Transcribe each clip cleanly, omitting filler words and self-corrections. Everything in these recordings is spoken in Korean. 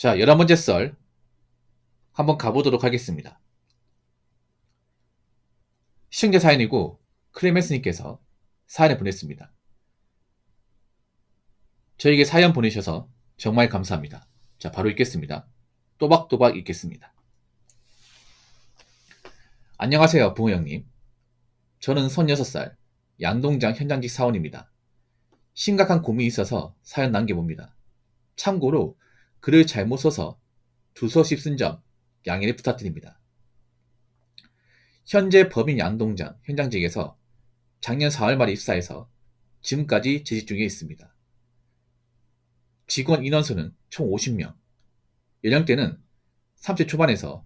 자, 11번째 썰 한번 가보도록 하겠습니다. 시청자 사연이고 클레멘스님께서 사연을 보냈습니다. 저에게 사연 보내셔서 정말 감사합니다. 자, 바로 읽겠습니다. 또박또박 읽겠습니다. 안녕하세요, 붕어 형님. 저는 36살 양동장 현장직 사원입니다. 심각한 고민이 있어서 사연 남겨봅니다. 참고로 글을 잘못 써서 두서씩 쓴 점 양해를 부탁드립니다. 현재 법인 양동장 현장직에서 작년 4월 말에 입사해서 지금까지 재직 중에 있습니다. 직원 인원수는 총 50명, 연령대는 30대 초반에서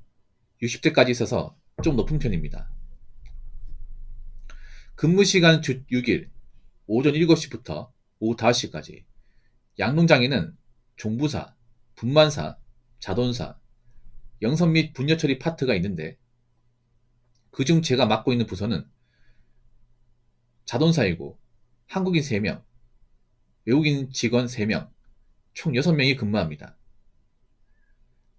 60대까지 있어서 좀 높은 편입니다. 근무시간 주 6일, 오전 7시부터 오후 5시까지. 양동장에는 종부사, 분만사, 자돈사, 영선 및 분녀 처리 파트가 있는데 그중 제가 맡고 있는 부서는 자돈사이고 한국인 3명, 외국인 직원 3명, 총 6명이 근무합니다.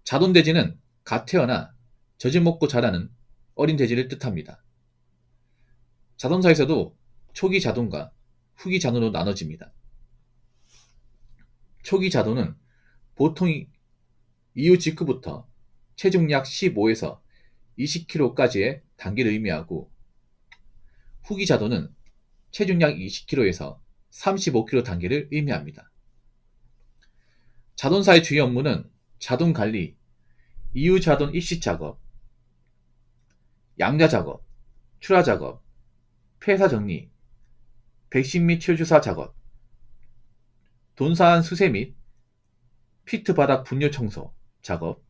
자돈돼지는 갓 태어나 젖을 먹고 자라는 어린 돼지를 뜻합니다. 자돈사에서도 초기 자돈과 후기 자돈으로 나눠집니다. 초기 자돈은 보통 이후 직후부터 체중 약 15에서 20kg까지의 단계를 의미하고 후기 자돈은 체중 약 20kg에서 35kg 단계를 의미합니다. 자돈사의 주요 업무는 자돈 관리, 이후 자돈 입시 작업, 양자 작업, 출하 작업, 폐사 정리, 백신 및 치료주사 작업, 돈사안 수세 및 피트 바닥 분뇨 청소 작업,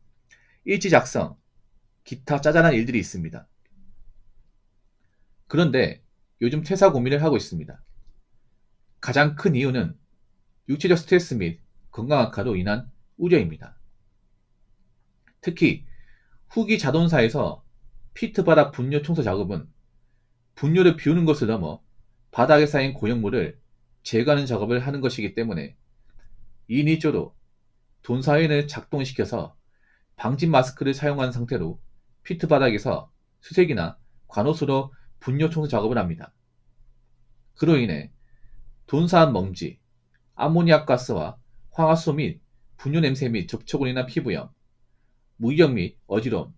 일지 작성, 기타 짜잘한 일들이 있습니다. 그런데 요즘 퇴사 고민을 하고 있습니다. 가장 큰 이유는 육체적 스트레스 및 건강 악화로 인한 우려입니다. 특히 후기 자돈사에서 피트 바닥 분뇨 청소 작업은 분뇨를 비우는 것을 넘어 바닥에 쌓인 고형물을 제거하는 작업을 하는 것이기 때문에 2인 1조로 돈사인을 작동시켜서 방진 마스크를 사용한 상태로 피트 바닥에서 수색이나 관호수로 분뇨 청소 작업을 합니다. 그로 인해 돈사한 먼지, 아모니아 가스와 황화수 및 분뇨 냄새 및 접촉으로 인한 피부염, 무기력 및 어지러움,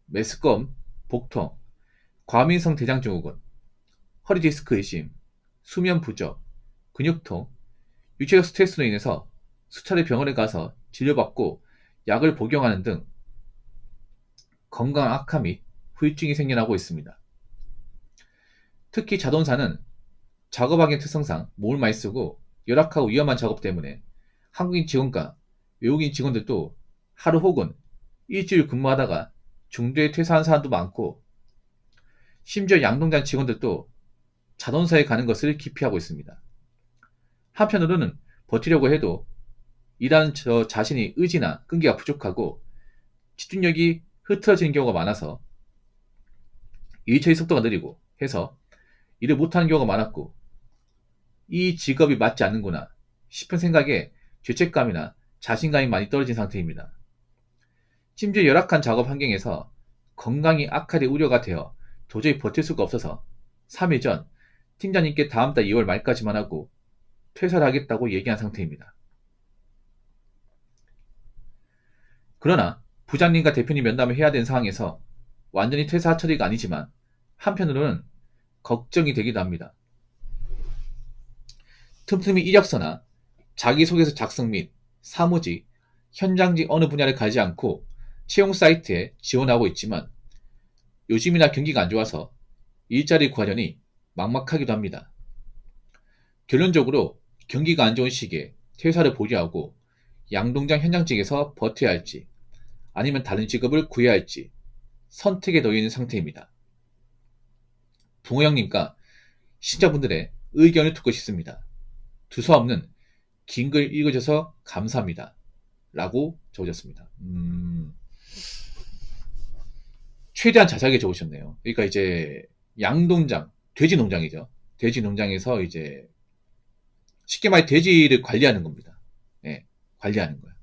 메스꺼움, 복통, 과민성 대장증후군, 허리 디스크 의심, 수면 부족, 근육통, 육체적 스트레스로 인해서 수차례 병원에 가서 진료받고 약을 복용하는 등 건강 악화 및 후유증이 생겨나고 있습니다. 특히 자돈사는 작업하기의 특성상 몸을 많이 쓰고 열악하고 위험한 작업 때문에 한국인 직원과 외국인 직원들도 하루 혹은 일주일 근무하다가 중도에 퇴사한 사람도 많고 심지어 양동장 직원들도 자돈사에 가는 것을 기피하고 있습니다. 한편으로는 버티려고 해도 일하는 저 자신이 의지나 끈기가 부족하고 집중력이 흐트러지는 경우가 많아서 일 처리 속도가 느리고 해서 일을 못하는 경우가 많았고 이 직업이 맞지 않는구나 싶은 생각에 죄책감이나 자신감이 많이 떨어진 상태입니다. 심지어 열악한 작업 환경에서 건강이 악화될 우려가 되어 도저히 버틸 수가 없어서 3일 전 팀장님께 다음 달 2월 말까지만 하고 퇴사를 하겠다고 얘기한 상태입니다. 그러나 부장님과 대표님 면담을 해야 되는 상황에서 완전히 퇴사 처리가 아니지만 한편으로는 걱정이 되기도 합니다. 틈틈이 이력서나 자기소개서 작성 및 사무직, 현장직 어느 분야를 가지 않고 채용 사이트에 지원하고 있지만 요즘이나 경기가 안 좋아서 일자리 구하려니 막막하기도 합니다. 결론적으로 경기가 안 좋은 시기에 퇴사를 보류하고 양동장 현장직에서 버텨야 할지 아니면 다른 직업을 구해야 할지 선택에 놓여 있는 상태입니다. 붕어 형님과 시청자분들의 의견을 듣고 싶습니다. 두서없는 긴 글 읽어줘서 감사합니다. 라고 적으셨습니다. 최대한 자세하게 적으셨네요. 그러니까 이제 양동장, 돼지 농장이죠. 돼지 농장에서 이제 쉽게 말해 돼지를 관리하는 겁니다. 예, 관리하는 거예요.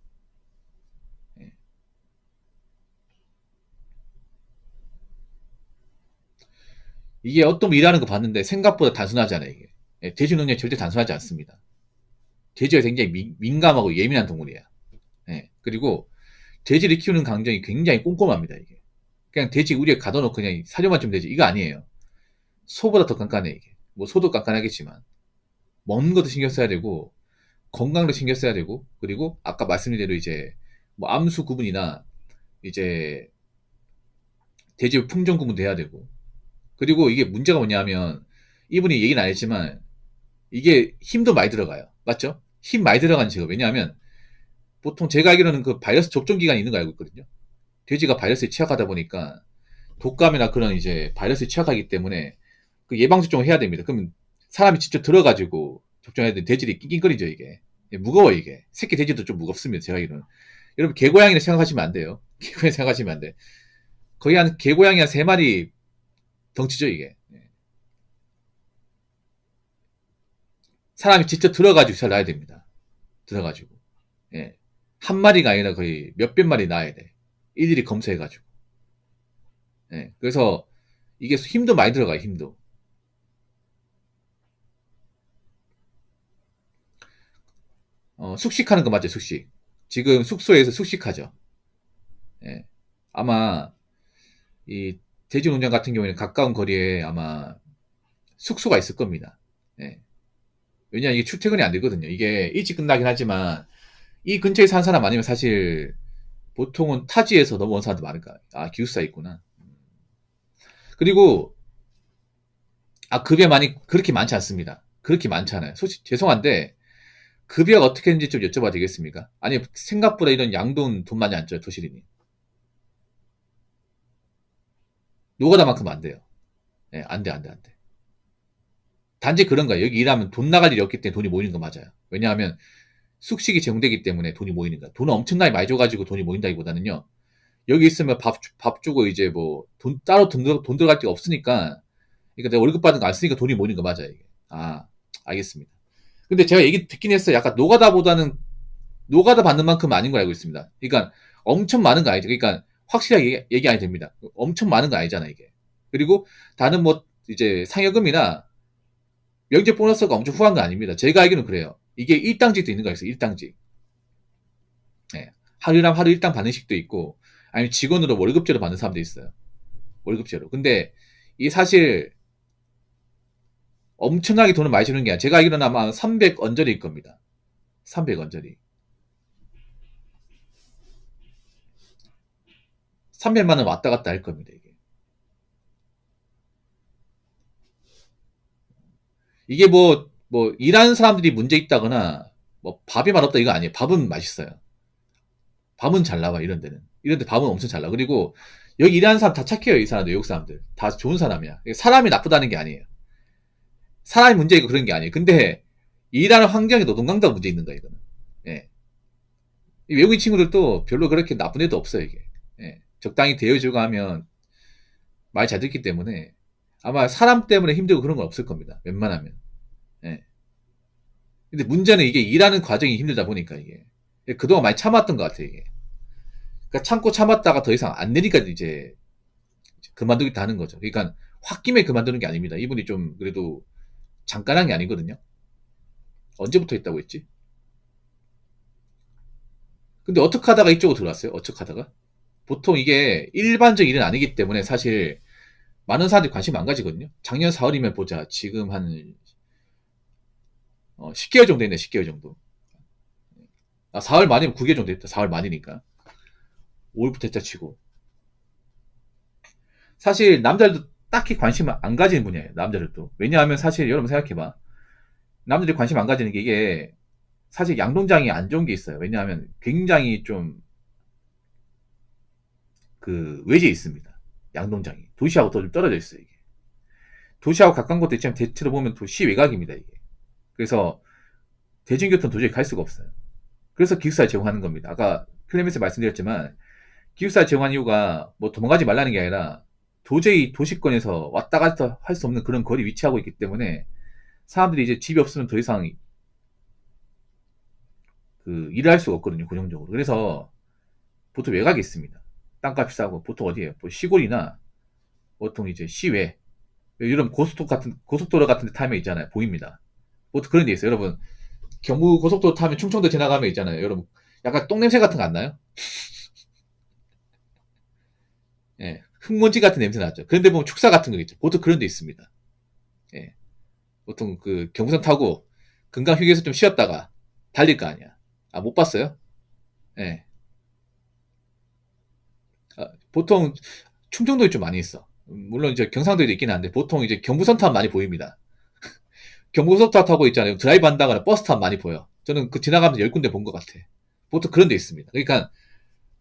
이게 어떤 분 일하는 거 봤는데 생각보다 단순하잖아요, 이게. 예, 돼지 농장이 절대 단순하지 않습니다. 돼지가 굉장히 민감하고 예민한 동물이야. 예, 그리고 돼지를 키우는 강정이 굉장히 꼼꼼합니다, 이게. 그냥 돼지 우리에 가둬놓고 그냥 사료만 좀 되지. 이거 아니에요. 소보다 더 깐깐해, 이게. 뭐 소도 깐깐하겠지만. 먹는 것도 신경 써야 되고, 건강도 신경 써야 되고, 그리고 아까 말씀드린 대로 이제 뭐 암수 구분이나 이제 돼지 품종 구분도 해야 되고, 그리고 이게 문제가 뭐냐면 이분이 얘기는 안 했지만 이게 힘도 많이 들어가요. 맞죠? 힘 많이 들어가는 직업. 왜냐하면 보통 제가 알기로는 그 바이러스 접종 기간이 있는 거 알고 있거든요. 돼지가 바이러스에 취약하다 보니까 독감이나 그런 이제 바이러스에 취약하기 때문에 그 예방 접종을 해야 됩니다. 그러면 사람이 직접 들어가지고 접종해야 되는데 돼지들이 낑낑거리죠, 이게. 무거워, 이게. 새끼 돼지도 좀 무겁습니다, 제가 알기로는. 여러분 개고양이를 생각하시면 안 돼요. 개고양이 생각하시면 안 돼. 거의 한 개고양이 한 3마리 덩치죠, 이게. 사람이 직접 들어가지고 잘 놔야 됩니다. 들어가지고. 예. 한 마리가 아니라 거의 몇백 마리 놔야 돼. 일일이 검사해가지고. 예. 그래서 이게 힘도 많이 들어가요, 힘도. 숙식하는 거 맞죠, 숙식. 지금 숙소에서 숙식하죠. 예. 아마 이 돼지 농장 같은 경우에는 가까운 거리에 아마 숙소가 있을 겁니다. 예. 왜냐면 이게 출퇴근이 안 되거든요. 이게 일찍 끝나긴 하지만 이 근처에 사는 사람 아니면 사실 보통은 타지에서 넘어온 사람도 많을까. 아, 기숙사 있구나. 그리고 급여 많이 그렇게 많지 않습니다. 그렇게 많잖아요. 솔직히 죄송한데 급여가 어떻게 되는지 좀 여쭤봐도 되겠습니까? 아니 생각보다 이런 양돈 돈 많이 안 줘요, 도시리니. 노가다만큼 안 돼요. 예, 안 돼, 안 돼, 안 돼. 단지 그런 거예요. 여기 일하면 돈 나갈 일이 없기 때문에 돈이 모이는 거 맞아요. 왜냐하면 숙식이 제공되기 때문에 돈이 모이는 거야. 돈을 엄청나게 많이 줘가지고 돈이 모인다기보다는요. 여기 있으면 밥 주고 이제 뭐 돈 따로 돈 들어갈 데가 없으니까. 그러니까 내가 월급 받은 거 안 쓰니까 돈이 모이는 거 맞아요, 이게. 아, 알겠습니다. 근데 제가 얘기 듣긴 했어요. 약간 노가다 받는 만큼 아닌 걸 알고 있습니다. 그러니까 엄청 많은 거 아니죠. 그러니까 확실하게 얘기 안 해도 됩니다. 엄청 많은 거 아니잖아, 이게. 그리고 다른 뭐 이제 상여금이나 명제 보너스가 엄청 후한 거 아닙니다. 제가 알기로는 그래요. 이게 일당직도 있는 거 있어요. 일당직. 예. 하루랑 하루 일당 받는 식도 있고 아니면 직원으로 월급제로 받는 사람도 있어요. 월급제로. 근데 이게 사실 엄청나게 돈을 많이 주는 게 아니라 제가 알기로는 아마 300 언저리일 겁니다. 300 언저리. 300만 원 왔다 갔다 할 겁니다, 이게. 이게 뭐 일하는 사람들이 문제 있다거나 뭐 밥이 맛없다 이거 아니에요. 밥은 맛있어요. 밥은 잘 나와, 이런 데는. 이런 데 밥은 엄청 잘 나와. 그리고 여기 일하는 사람 다 착해요, 이 사람들, 외국 사람들. 다 좋은 사람이야. 사람이 나쁘다는 게 아니에요. 사람이 문제이고 그런 게 아니에요. 근데 일하는 환경에 노동 강도가 문제 있는 거야, 이거는. 예. 이 외국인 친구들도 별로 그렇게 나쁜 애도 없어요, 이게. 예. 적당히 대해주고 하면 말 잘 듣기 때문에 아마 사람 때문에 힘들고 그런 건 없을 겁니다. 웬만하면. 예. 근데 문제는 이게 일하는 과정이 힘들다 보니까 이게. 그동안 많이 참았던 것 같아요, 이게. 그러니까 참고 참았다가 더 이상 안 되니까 이제 그만두겠다 하는 거죠. 그러니까 홧김에 그만두는 게 아닙니다. 이분이 좀 그래도 잠깐 한 게 아니거든요. 언제부터 했다고 했지? 근데 어떻게 하다가 이쪽으로 들어왔어요? 어떻게 하다가? 보통 이게 일반적 일은 아니기 때문에 사실 많은 사람들이 관심 안 가지거든요. 작년 4월이면 보자. 지금 한 10개월 정도 했네. 10개월 정도. 4월 말이면 9개월 정도 했다. 4월 말이니까. 5월부터 했다 치고. 사실 남자들도 딱히 관심 안 가지는 분야예요. 남자들도. 왜냐하면 사실 여러분 생각해봐. 남자들이 관심 안 가지는 게 이게 사실 양동장이 안 좋은 게 있어요. 왜냐하면 굉장히 좀 그 외지에 있습니다. 양동장이. 도시하고 더 좀 떨어져 있어요, 이게. 도시하고 가까운 것도 있지만 대체로 보면 도시 외곽입니다, 이게. 그래서 대중교통 도저히 갈 수가 없어요. 그래서 기숙사를 제공하는 겁니다. 아까 클레멘스 말씀드렸지만 기숙사 제공한 이유가 뭐 도망가지 말라는 게 아니라 도저히 도시권에서 왔다 갔다 할 수 없는 그런 거리 위치하고 있기 때문에 사람들이 이제 집이 없으면 더 이상 그 일을 할 수가 없거든요, 고정적으로. 그래서 보통 외곽에 있습니다. 땅값이 싸고 보통 어디에요? 뭐 시골이나 보통 이제 시외, 이런 고속도로 같은 데 타면 있잖아요. 보입니다. 보통 그런 데 있어요. 여러분, 경부 고속도로 타면 충청도 지나가면 있잖아요. 여러분, 약간 똥냄새 같은 거 안 나요? 예. 흙먼지 같은 냄새 나죠. 그런데 보면 축사 같은 거 있죠. 보통 그런 데 있습니다. 예. 보통 그 경부선 타고 금강 휴게소 좀 쉬었다가 달릴 거 아니야. 아, 못 봤어요? 예. 아, 보통 충청도에 좀 많이 있어. 물론 이제 경상도에도 있긴 한데 보통 이제 경부선 타면 많이 보입니다. 경부선 타고 있잖아요. 드라이브 한다거나 버스 타면 많이 보여. 저는 그 지나가면서 10군데 본 것 같아. 보통 그런 데 있습니다. 그러니까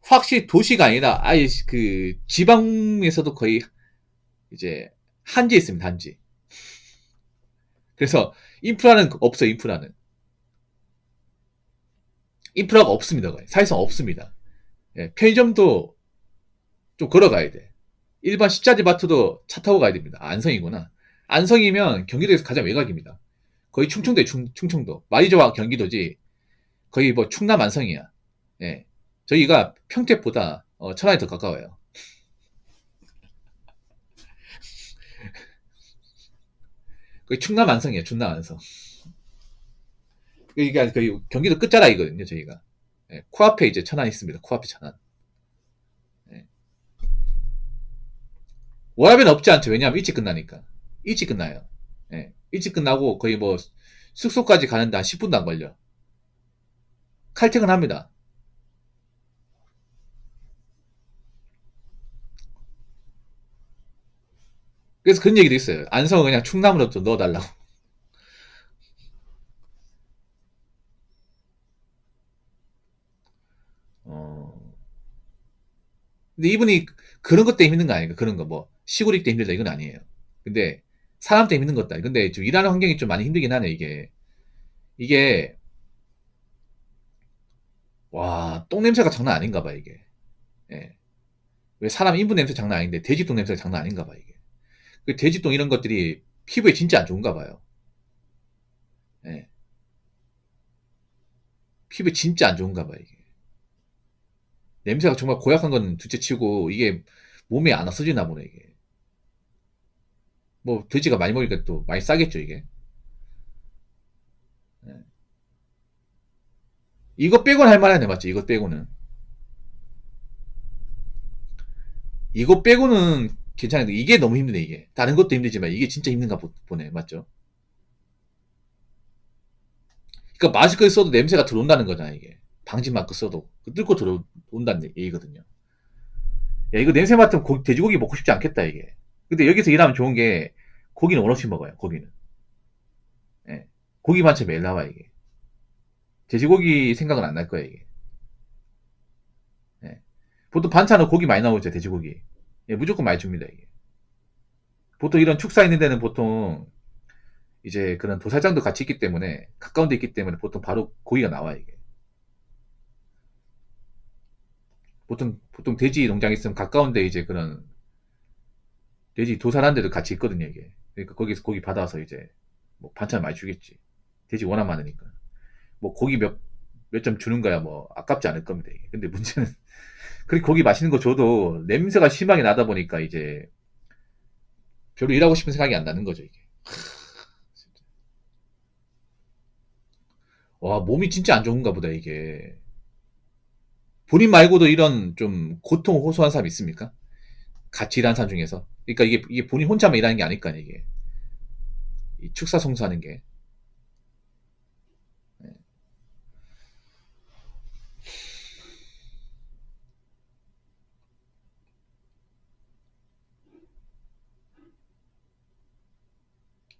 확실히 도시가 아니라 아예 그 지방에서도 거의 이제 한지에 있습니다. 한지. 그래서 인프라는 없어요. 인프라가 없습니다. 거의. 사실상 없습니다. 예, 편의점도 좀 걸어가야 돼. 일반 식자재 마트도 차 타고 가야 됩니다. 아, 안성이구나. 안성이면 경기도에서 가장 외곽입니다. 거의 충청도에 충청도. 말이 좋아 경기도지. 거의 뭐 충남 안성이야. 예. 저희가 평택보다 천안이 더 가까워요. 거의 충남 안성이에요. 충남 안성. 이게 거의 경기도 끝자락이거든요. 저희가. 예, 코앞에 이제 천안 있습니다. 코앞에 천안. 예. 워라밸은 없지 않죠. 왜냐하면 일찍 끝나니까. 일찍 끝나요. 예. 일찍 끝나고 거의 뭐 숙소까지 가는데 한 10분도 안 걸려. 칼퇴근합니다. 그래서 그런 얘기도 있어요. 안성은 그냥 충남으로 좀 넣어달라고. 어. 근데 이분이 그런 것 때문에 힘든 거 아니에요. 그런 거 뭐 시골이기 때문에 힘들다 이건 아니에요. 근데 사람 때문에 힘든 것도 아니에요. 근데 좀 일하는 환경이 좀 많이 힘들긴 하네 이게. 이게 와 똥냄새가 장난 아닌가 봐 이게. 예. 왜 사람 인분 냄새 장난 아닌데 돼지똥 냄새가 장난 아닌가 봐 이게. 그 돼지똥 이런 것들이 피부에 진짜 안 좋은가 봐요. 예. 피부에 진짜 안 좋은가 봐 이게. 냄새가 정말 고약한 건 둘째치고 이게 몸에 안 없어지나 보네 이게. 뭐 돼지가 많이 먹으니까 또 많이 싸겠죠 이게. 예. 이거 빼고는 할 만하네 맞죠? 이거 빼고는. 이거 빼고는 괜찮은데 이게 너무 힘드네 이게. 다른 것도 힘들지만 이게 진짜 힘든가 보네 맞죠? 그러니까 마스크를 써도 냄새가 들어온다는 거잖아 이게. 방진 마스크 써도 그 뚫고 들어온다는 얘기거든요. 야 이거 냄새 맡으면 돼지고기 먹고 싶지 않겠다 이게. 근데 여기서 일하면 좋은 게 고기는 원없이 먹어요 고기는. 예. 고기 반찬 매일 나와 이게. 돼지고기 생각은 안 날 거야 이게. 예. 보통 반찬은 고기 많이 나오죠 돼지고기. 예, 무조건 많이 줍니다 이게. 보통 이런 축사 있는 데는 보통 이제 그런 도살장도 같이 있기 때문에 가까운 데 있기 때문에 보통 바로 고기가 나와 이게. 보통 돼지 농장 있으면 가까운데 이제 그런 돼지 도살하는 데도 같이 있거든요 이게. 그러니까 거기서 고기 받아서 이제 뭐 반찬 많이 주겠지. 돼지 워낙 많으니까. 뭐 고기 몇 점 주는 거야 뭐 아깝지 않을 겁니다 이게. 근데 문제는 그렇게 고기 맛있는 거 줘도 냄새가 심하게 나다 보니까 이제 별로 일하고 싶은 생각이 안 나는 거죠 이게. 와 몸이 진짜 안 좋은가 보다 이게. 본인 말고도 이런 좀 고통 호소한 사람 있습니까? 같이 일하는 사람 중에서. 그러니까 이게 본인 혼자만 일하는 게 아닐까 이게. 이 축사 송수하는 게. 네.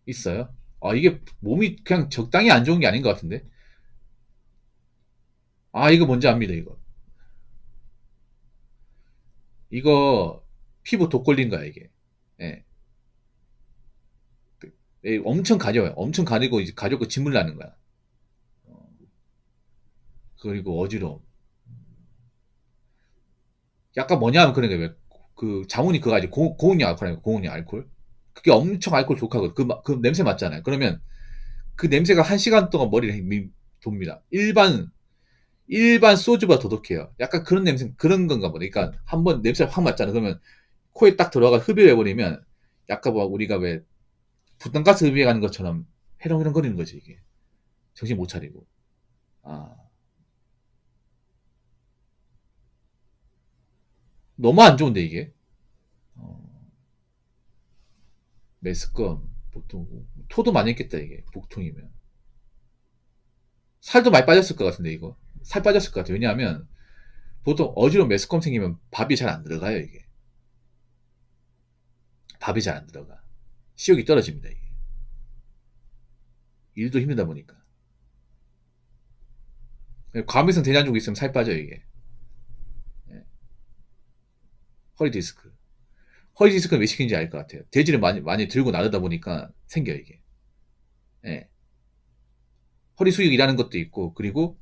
있어요. 아 이게 몸이 그냥 적당히 안 좋은 게 아닌 것 같은데. 아 이거 뭔지 압니다 이거. 이거 피부 독 걸린 거야 이게. 예. 예, 엄청 가려워요. 엄청 가리고 이제 가렵고 진물 나는 거야. 어, 그리고 어지러움. 약간 뭐냐 하면 그런 게 그 자문이 그거 아직 고온량 알코올 아니고 고온량 알코올. 그게 엄청 알코올 독하거든. 그 냄새 맞잖아요. 그러면 그 냄새가 한 시간 동안 머리를 돕니다. 일반 소주보다 더 독해요. 약간 그런 냄새 그런 건가 보네. 그러니까 한번 냄새 확 맡잖아. 그러면 코에 딱 들어가 흡입해 버리면 약간 뭐 우리가 왜 부탄가스 흡입하는 것처럼 해롱해롱 거리는 거지 이게. 정신 못 차리고. 아, 너무 안 좋은데 이게. 어, 메스꺼움 보통 토도 많이 했겠다 이게 복통이면. 살도 많이 빠졌을 것 같은데 이거. 살 빠졌을 것 같아. 왜냐하면 보통 어지러운 메스꺼움 생기면 밥이 잘 안 들어가요 이게. 밥이 잘 안 들어가. 식욕이 떨어집니다 이게. 일도 힘들다 보니까. 과민성 대장증 있으면 살 빠져요 이게. 예. 허리 디스크. 허리 디스크는 왜 시키는지 알 것 같아요. 대지를 많이 들고 나르다 보니까 생겨요 이게. 예. 허리 수축 일하는 것도 있고, 그리고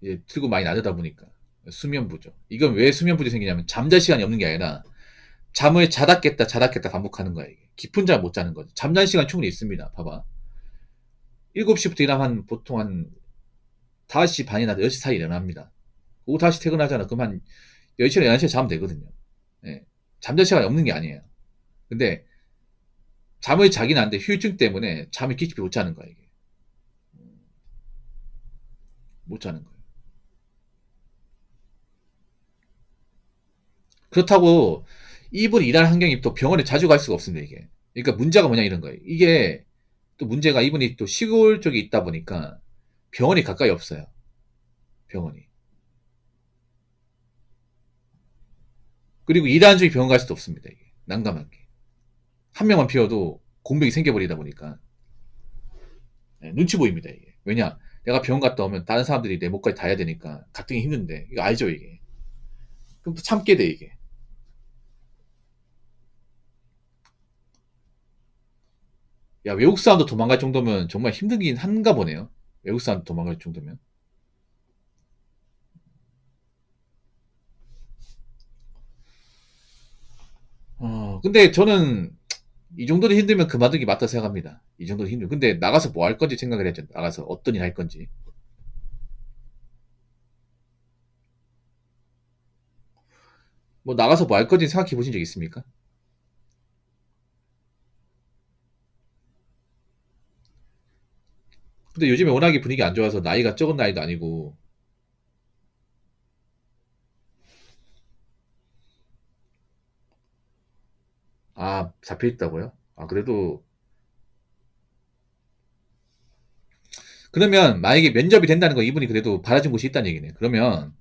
이제 들고 많이 나르다 보니까 수면부죠. 이건 왜 수면부지 생기냐면 잠잘 시간이 없는 게 아니라 잠을 자다 깼다 자다 깼다 반복하는 거야 이게. 깊은 잠 못 자는 거죠. 잠잘 시간 충분히 있습니다. 봐봐. 7시부터 일하면 보통 한 5시 반이나 6시 사이 일어납니다. 오후 5시 퇴근하잖아. 그럼 한 10시나 11시에 자면 되거든요. 예. 잠잘 시간이 없는 게 아니에요. 근데 잠을 자긴 하는데 휴유증 때문에 잠을 깊이 못 자는 거야 이게. 못 자는 거예요. 그렇다고 이분 일하는 환경이 또 병원에 자주 갈 수가 없습니다 이게. 그러니까 문제가 뭐냐 이런 거예요. 이게 또 문제가 이분이 또 시골 쪽에 있다 보니까 병원이 가까이 없어요. 병원이. 그리고 일하는 중에 병원 갈 수도 없습니다 이게. 난감한 게. 한 명만 피워도 공백이 생겨버리다 보니까 네, 눈치 보입니다 이게. 왜냐? 내가 병원 갔다 오면 다른 사람들이 내 목까지 다 해야 되니까 가뜩이 힘든데 이거 알죠 이게. 그럼 또 참게 돼 이게. 야, 외국 사람도 도망갈 정도면 정말 힘들긴 한가 보네요. 외국 사람도 도망갈 정도면. 근데 저는 이 정도로 힘들면 그만두기 맞다 생각합니다. 이 정도로 힘들면. 근데 나가서 뭐 할 건지 생각을 해야죠. 나가서 어떤 일 할 건지. 뭐 나가서 뭐 할 건지 생각해 보신 적 있습니까? 근데 요즘에 워낙에 분위기 안 좋아서 나이가 적은 나이도 아니고, 아, 잡혀 있다고요? 아, 그래도, 그러면 만약에 면접이 된다는 거 이분이 그래도 바라진 곳이 있다는 얘기네. 그러면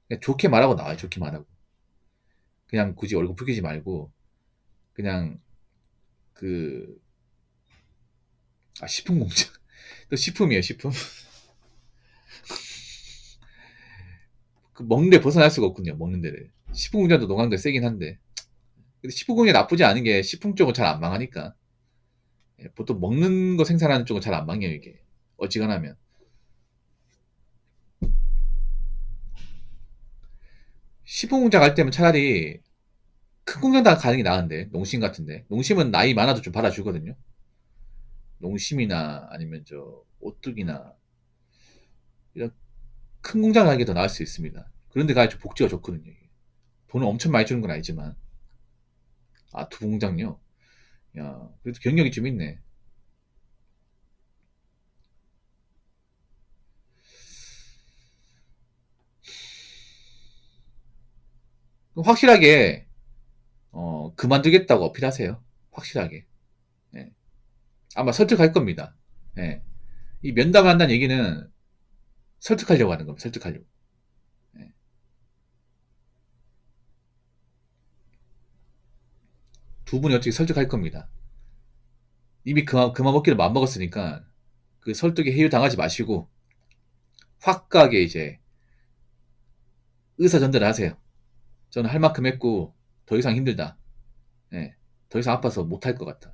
그냥 좋게 말하고 나와요. 좋게 말하고. 그냥 굳이 얼굴 붉히지 말고, 그냥 그, 아, 식품 공장. 또 식품이에요, 식품. 그 먹는 데 벗어날 수가 없군요, 먹는 데를. 식품 공장도 노강도 세긴 한데. 근데 식품 공장이 나쁘지 않은 게 식품 쪽은 잘 안 망하니까. 예, 보통 먹는 거 생산하는 쪽은 잘 안 망해요, 이게. 어지간하면. 식품 공장 갈 때면 차라리 큰 공장 다 가는 게 나은데, 농심 같은데. 농심은 나이 많아도 좀 받아주거든요. 농심이나 아니면 저 오뚜기나 이런 큰 공장 가는 게 더 나을 수 있습니다. 그런데 가야 좀 복지가 좋거든요. 이게. 돈을 엄청 많이 주는 건 아니지만. 아, 두 공장요? 야, 그래도 경력이 좀 있네. 그럼 확실하게, 그만두겠다고 어필하세요. 확실하게. 예. 아마 설득할 겁니다. 예. 이 면담한다는 얘기는 설득하려고 하는 겁니다. 설득하려고. 예. 두 분이 어떻게 설득할 겁니다. 이미 그만 먹기를 마음먹었으니까 그 설득에 해유 당하지 마시고 확고하게 이제 의사 전달을 하세요. 저는 할 만큼 했고 더 이상 힘들다. 예. 더 이상 아파서 못할 것 같다.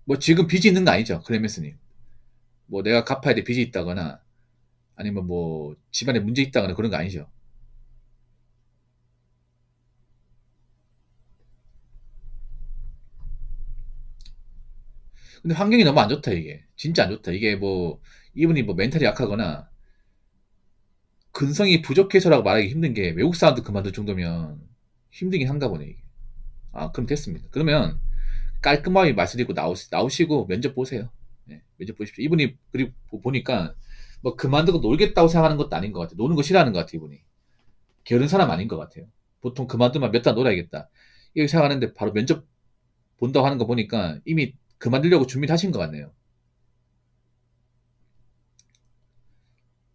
뭐 지금 빚이 있는 거 아니죠, 크레메스님. 뭐 내가 갚아야 될 빚이 있다거나 아니면 뭐 집안에 문제 있다거나 그런 거 아니죠. 근데 환경이 너무 안 좋다 이게. 진짜 안 좋다. 이게 뭐 이분이 뭐 멘탈이 약하거나 근성이 부족해서라고 말하기 힘든 게 외국 사람도 그만둘 정도면 힘들긴 한가 보네 이게. 아 그럼 됐습니다. 그러면 깔끔하게 말씀드리고 나오시고 면접 보세요. 네, 면접 보십시오. 이분이 그리고 보니까 뭐 그만두고 놀겠다고 생각하는 것도 아닌 것 같아요. 노는 거 싫어하는 것 같아요 이분이. 게으른 사람 아닌 것 같아요. 보통 그만두면 몇 달 놀아야겠다 이렇게 생각하는데 바로 면접 본다고 하는 거 보니까 이미 그만두려고 준비를 하신 것 같네요.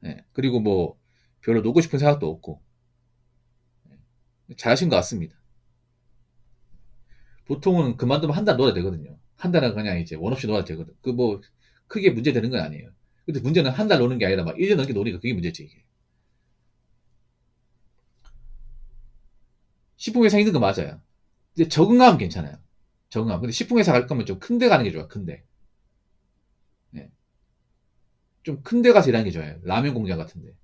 네, 그리고 뭐 별로 놀고 싶은 생각도 없고 잘하신 것 같습니다. 보통은 그만두면 한 달 놀아야 되거든요. 한 달은 그냥 이제 원 없이 놀아도 되거든. 그 뭐 크게 문제 되는 건 아니에요. 근데 문제는 한 달 노는 게 아니라 막 1년 넘게 노니까 그게 문제지 이게. 식품 회사 힘든 거 맞아요. 이제 적응하면 괜찮아요. 적응하면. 근데 식품 회사 갈 거면 좀 큰 데 가는 게 좋아. 큰 데. 네. 좀 큰 데 가서 일하는 게 좋아요. 라면 공장 같은 데.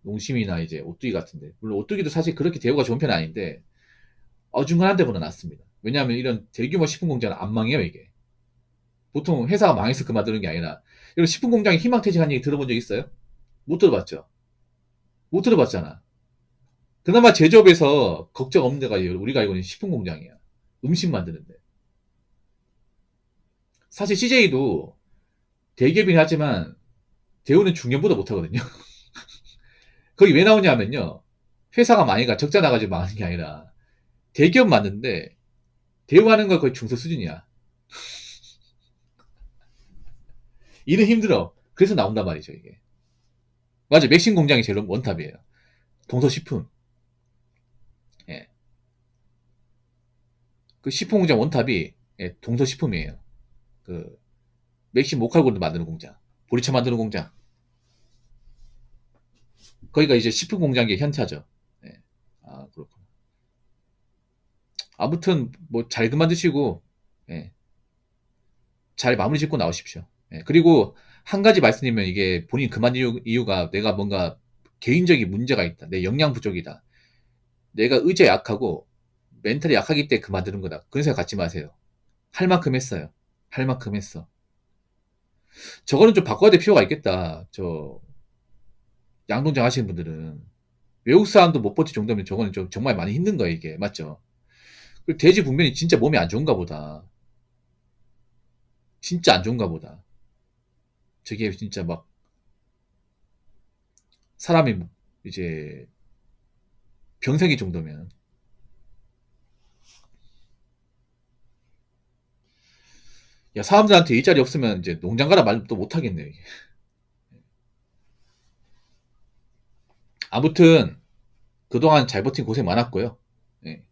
농심이나 이제 오뚜기 같은 데. 물론 오뚜기도 사실 그렇게 대우가 좋은 편은 아닌데 어중간한 데보다 낫습니다. 왜냐하면 이런 대규모 식품 공장은 안 망해요 이게. 보통 회사가 망해서 그만두는 게 아니라 이런 식품 공장에 희망퇴직한 얘기 들어본 적 있어요? 못 들어봤죠? 못 들어봤잖아. 그나마 제조업에서 걱정 없는 데가 우리가 알고 있는 식품 공장이야. 음식 만드는데. 사실 CJ도 대기업이긴 하지만 대우는 중견보다 못하거든요. 거기 왜 나오냐면요. 회사가 많이가 적자 나가지고 망하는 게 아니라 대기업 맞는데 대우하는 거 거의 중소 수준이야. 일은 힘들어. 그래서 나온단 말이죠 이게. 맞아. 맥심 공장이 제일 원탑이에요. 동서식품. 예. 그 식품 공장 원탑이 예, 동서식품이에요. 그 맥심 모칼골드 만드는 공장. 보리차 만드는 공장. 거기가 이제 식품 공장계 현차죠. 예. 아, 그렇구나. 아무튼 뭐 잘 그만두시고 예. 잘 마무리 짓고 나오십시오. 예. 그리고 한 가지 말씀드리면 이게 본인 그만 이유가 내가 뭔가 개인적인 문제가 있다. 내 역량 부족이다. 내가 의지가 약하고 멘탈이 약하기 때문에 그만두는 거다. 그런 생각 갖지 마세요. 할 만큼 했어요. 할 만큼 했어. 저거는 좀 바꿔야 될 필요가 있겠다. 저 양동장 하시는 분들은 외국 사람도 못 버틸 정도면 저거는 좀 정말 많이 힘든 거예요 이게 맞죠? 그리고 돼지 분면이 진짜 몸이 안 좋은가 보다. 진짜 안 좋은가 보다. 저게 진짜 막 사람이 이제 병생일 정도면 야 사람들한테 일자리 없으면 이제 농장 가라 말 또 못하겠네요 이게. 아무튼 그동안 잘 버틴 고생 많았고요. 예.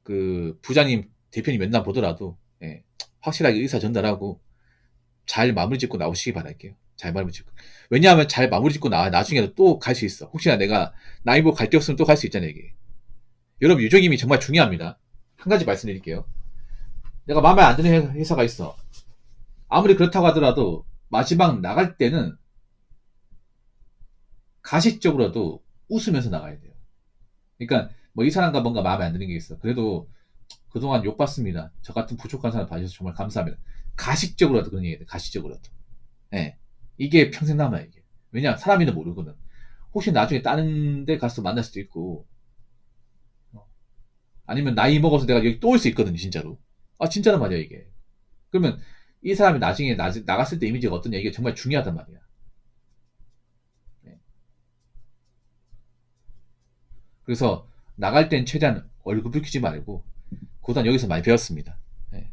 그 부장님 대표님 맨날 보더라도 예. 확실하게 의사 전달하고 잘 마무리 짓고 나오시기 바랄게요. 잘 마무리 짓고. 왜냐하면 잘 마무리 짓고 나중에도 또 갈 수 있어. 혹시나 내가 나이 보고 갈 데 없으면 또 갈 수 있잖아요, 이게. 여러분, 유종임이 정말 중요합니다. 한 가지 말씀드릴게요. 내가 마음에 안 드는 회사가 있어. 아무리 그렇다고 하더라도 마지막 나갈 때는 가식적으로도 웃으면서 나가야 돼요. 그러니까 뭐 이 사람과 뭔가 마음에 안 드는 게 있어. 그래도 그동안 욕받습니다. 저 같은 부족한 사람 봐주셔서 정말 감사합니다. 가식적으로라도 그런 얘기 해야 돼. 가식적으로라도. 예. 이게 평생 남아요, 이게. 왜냐, 사람이는 모르거든. 혹시 나중에 다른 데 가서 만날 수도 있고, 아니면 나이 먹어서 내가 여기 또 올 수 있거든요, 진짜로. 아, 진짜란 말이야, 이게. 그러면 이 사람이 나중에 나갔을 때 이미지가 어떠냐, 이게 정말 중요하단 말이야. 네. 그래서 나갈 땐 최대한 얼굴 붉히지 말고, 그동안 여기서 많이 배웠습니다. 네.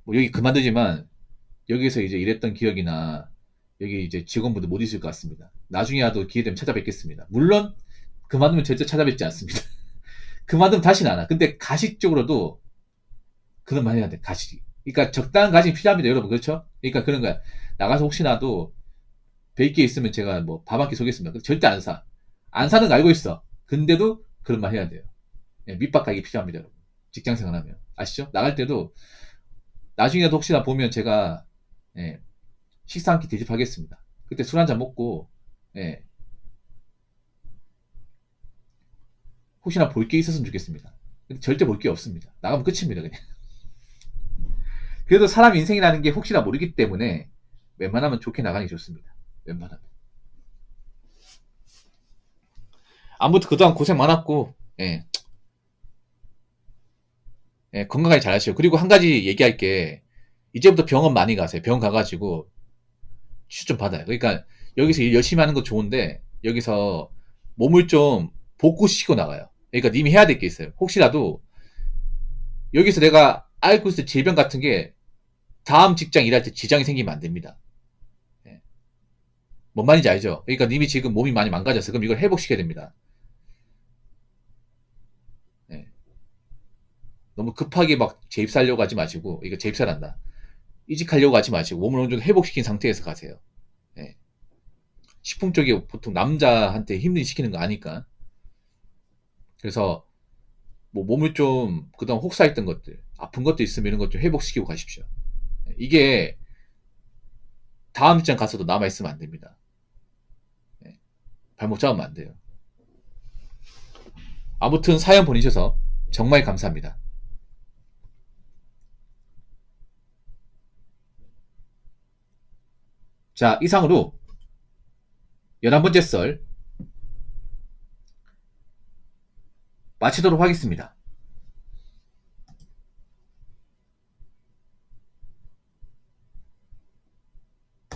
뭐 여기 그만두지만, 여기서 이제 일했던 기억이나, 여기 이제 직원분들 못 있을 것 같습니다. 나중에라도 기회 되면 찾아뵙겠습니다. 물론, 그만두면 절대 찾아뵙지 않습니다. 그만두면 다시는 안 와. 근데 가식적으로도 그런 말 해야 돼. 가식. 그러니까 적당한 가식이 필요합니다, 여러분. 그렇죠? 그러니까 그런 거야. 나가서 혹시나도 뵐 게 있으면 제가 뭐 밥 한 끼 쏘겠습니다. 절대 안 사. 안 사는 거 알고 있어. 근데도 그런 말 해야 돼요. 예, 밑밥 가기 필요합니다, 여러분. 직장 생활하면. 아시죠? 나갈 때도 나중에도 혹시나 보면 제가 예, 식사 한 끼 대접하겠습니다. 그때 술 한 잔 먹고 예, 혹시나 볼 게 있었으면 좋겠습니다. 근데 절대 볼 게 없습니다. 나가면 끝입니다, 그냥. 그래도 사람 인생이라는 게 혹시나 모르기 때문에 웬만하면 좋게 나가는 게 좋습니다. 웬만하면. 아무튼 그동안 고생 많았고, 예, 예, 건강하게 잘 하시고. 그리고 한 가지 얘기할 게, 이제부터 병원 많이 가세요. 병원 가가지고 치료 좀 받아요. 그러니까 여기서 일 열심히 하는 건 좋은데, 여기서 몸을 좀 복구시키고 나가요. 그러니까 님이 해야 될 게 있어요. 혹시라도 여기서 내가 앓고 있을 질병 같은 게 다음 직장 일할 때 지장이 생기면 안 됩니다. 예. 뭔 말인지 알죠? 그러니까 님이 지금 몸이 많이 망가졌어. 그럼 이걸 회복시켜야 됩니다. 예. 너무 급하게 막 재입사하려고 하지 마시고, 이거 재입사란다. 이직하려고 하지 마시고, 몸을 어느 정도 회복시킨 상태에서 가세요. 예. 식품 쪽이 보통 남자한테 힘든 시키는 거 아니까. 그래서 뭐 몸을 좀 그동안 혹사했던 것들, 아픈 것도 있으면 이런 것 좀 회복시키고 가십시오. 예. 이게 다음 직장 가서도 남아있으면 안 됩니다. 예. 발목 잡으면 안 돼요. 아무튼 사연 보내셔서 정말 감사합니다. 자, 이상으로 11번째 썰 마치도록 하겠습니다.